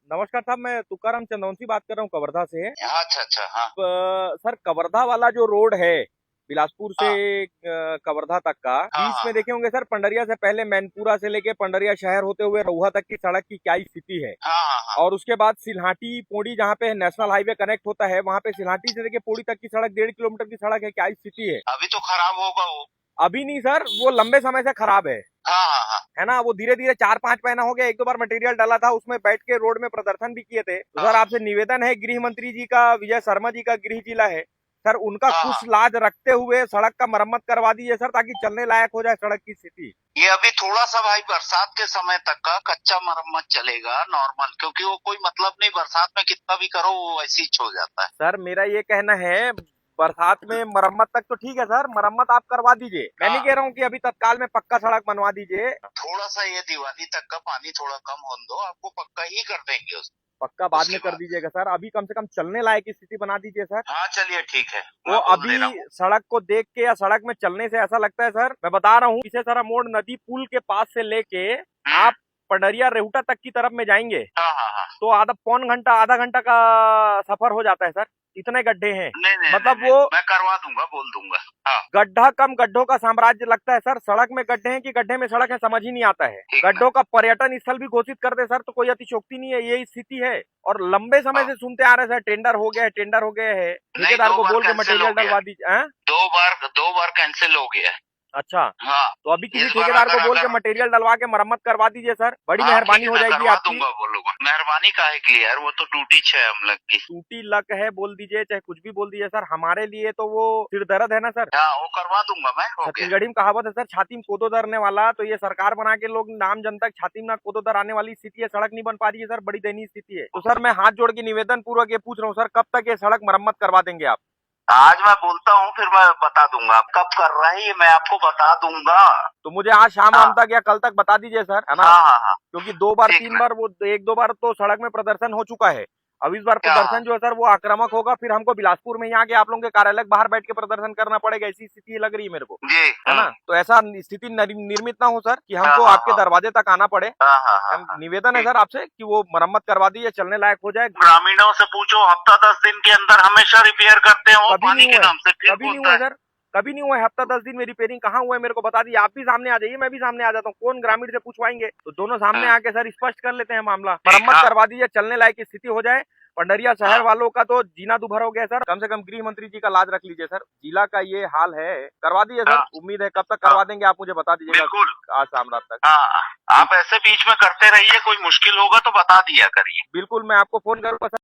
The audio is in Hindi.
नमस्कार साहब, मैं तुकाराम चंदौसी बात कर रहा हूँ कवर्धा से। अच्छा अच्छा हाँ सर, कवर्धा वाला जो रोड है बिलासपुर से हाँ कवर्धा तक का, हाँ बीच हाँ में देखे होंगे सर, पंडरिया से पहले मैनपुरा से लेके पंडरिया शहर होते हुए रउहा तक की सड़क की क्या स्थिति है। हाँ हाँ हाँ। और उसके बाद सिलहाटी पोड़ी जहाँ पे नेशनल हाईवे कनेक्ट होता है, वहाँ पे सिलहाटी से लेके पोड़ी तक की सड़क 1.5 किलोमीटर की सड़क है, क्या स्थिति है। अभी तो खराब होगा वो। अभी नहीं सर, वो लंबे समय से खराब हाँ हाँ हाँ है ना। वो धीरे धीरे 4-5 महीना हो गया, एक दो बार मटेरियल डाला था, उसमें बैठ के रोड में प्रदर्शन भी किए थे। तो हाँ सर आपसे निवेदन है, गृह मंत्री जी का, विजय शर्मा जी का गृह जिला है सर, उनका हाँ कुछ हाँ। लाज रखते हुए सड़क का मरम्मत करवा दीजिए सर, ताकि चलने लायक हो जाए सड़क की स्थिति। ये अभी थोड़ा सा भाई बरसात के समय तक का कच्चा मरम्मत चलेगा नॉर्मल, क्योंकि वो कोई मतलब नहीं, बरसात में कितना भी करो वो ऐसे ही हो जाता है। सर मेरा ये कहना है, बरसात में मरम्मत तक तो ठीक है सर, मरम्मत आप करवा दीजिए। मैं नहीं हाँ, कह रहा हूँ कि अभी तत्काल में पक्का सड़क बनवा दीजिए। थोड़ा सा ये दिवाली तक का पानी थोड़ा कम होने दो, आपको पक्का ही कर देंगे पक्का बाद उसके में कर बाद। दीजिएगा सर, अभी कम से कम चलने लायक की स्थिति बना दीजिए सर। हाँ चलिए ठीक है, वो मैं बोल दे रहा अभी हूँ। सड़क को देख के या सड़क में चलने से ऐसा लगता है सर, मैं बता रहा हूँ, पीछे सारा मोड़ नदी पुल के पास से लेके हम्म, आप पंडरिया रेहुटा तक की तरफ में जाएंगे हाँ हाँ हाँ। तो आधा घंटा का सफर हो जाता है सर, इतने गड्ढे हैं। नहीं नहीं नहीं मतलब नहीं, वो मैं करवा दूंगा, बोल दूंगा। हाँ गड्ढा कम गड्ढों का साम्राज्य लगता है सर। सड़क में गड्ढे हैं कि गड्ढे में सड़क है, समझ ही नहीं आता है। ठीक ना। गड्ढों का पर्यटन स्थल भी घोषित कर दे सर तो कोई अतिशोक्ति नहीं है, यही स्थिति है। और लंबे समय हाँ, से सुनते आ रहे हैं सर, टेंडर हो गया है, टेंडर हो गया है, नहीं ठेकेदार दो को बार बोल के कैंसिल हो मटेरियल गया, डलवा दीजिए। हैं? दो बार कैंसिल हो गया है। अच्छा, हाँ, तो अभी किसी इस बार ठेकेदार को अगर बोल के अगर मटेरियल डलवा के मरम्मत करवा दीजिए सर, बड़ी हाँ ठीक मेहरबानी है, हो मैं जाएगी करवा आपकी। दूंगा। वो लोग मेहरबानी काहे के लिए यार, वो तो ड्यूटी है हम लोग की। टूटी लक है बोल दीजिए, चाहे कुछ भी बोल दीजिए सर, हमारे लिए तो वो सिर दर्द है ना सर। हाँ वो करवा दूंगा मैं, हो गया। छत्तीसगढ़ी में कहावत है सर, छाती में कोदो दरने वाला। तो ये सरकार बना के लोग नाम जनता की छाती में ना कोदो दर आने वाली स्थिति है, सड़क नहीं बन पा रही है सर, बड़ी दयनीय स्थिति है। तो सर मैं हाथ जोड़ के निवेदन पूर्वक ये पूछ रहा हूँ सर, कब तक ये सड़क मरम्मत करवा देंगे आप। आज मैं बोलता हूँ, फिर मैं बता दूंगा कब कर रही है, मैं आपको बता दूंगा। तो मुझे आज शाम हाँ आम तक या कल तक बता दीजिए सर, है ना। हाँ हाँ हाँ, क्योंकि दो बार ठीक तीन ना। बार वो एक दो बार तो सड़क में प्रदर्शन हो चुका है। अब इस बार क्या? प्रदर्शन जो है सर वो आक्रामक होगा, फिर हमको बिलासपुर में ही आके आप लोगों के कार्यालय के बाहर बैठ के प्रदर्शन करना पड़ेगा, ऐसी स्थिति लग रही है मेरे को, जी है ना। तो ऐसा स्थिति निर्मित ना हो सर कि हाँ हमको हाँ आपके हाँ दरवाजे तक आना पड़े। हाँ हाँ हाँ हाँ, निवेदन है ठीक। सर आपसे कि वो मरम्मत करवा दीजिए, चलने लायक हो जाए। ग्रामीणों से पूछो, हफ्ता 10 दिन के अंदर हमेशा रिपेयर करते हैं वो, कभी पानी नहीं के हुआ है, नाम से फिर कभी नहीं बोलता हुआ है है। सर, कभी नहीं हुआ है। हफ्ता 10 दिन में रिपेयरिंग कहाँ हुआ है मेरे को बता दीजिए। आप भी सामने आ जाइए, मैं भी सामने आ जाता हूँ, कौन ग्रामीण से पूछवाएंगे। तो दोनों सामने हाँ, आके सर स्पष्ट कर लेते हैं मामला, ठीक। मरम्मत हाँ करवा दीजिए, चलने लायक स्थिति हो जाए। पंडरिया शहर हाँ वालों का तो जीना दुभर हो गया सर, कम से कम गृह मंत्री जी का लाज रख लीजिए सर, जिला का ये हाल है। करवा दीजिए सर, हाँ उम्मीद है। कब तक हाँ, करवा देंगे आप मुझे बता दीजिएगा, बिल्कुल। आज शाम रात तक। हाँ, आप ऐसे बीच में करते रहिए, कोई मुश्किल होगा तो बता दिया करिए। बिल्कुल, मैं आपको फोन करूंगा सर।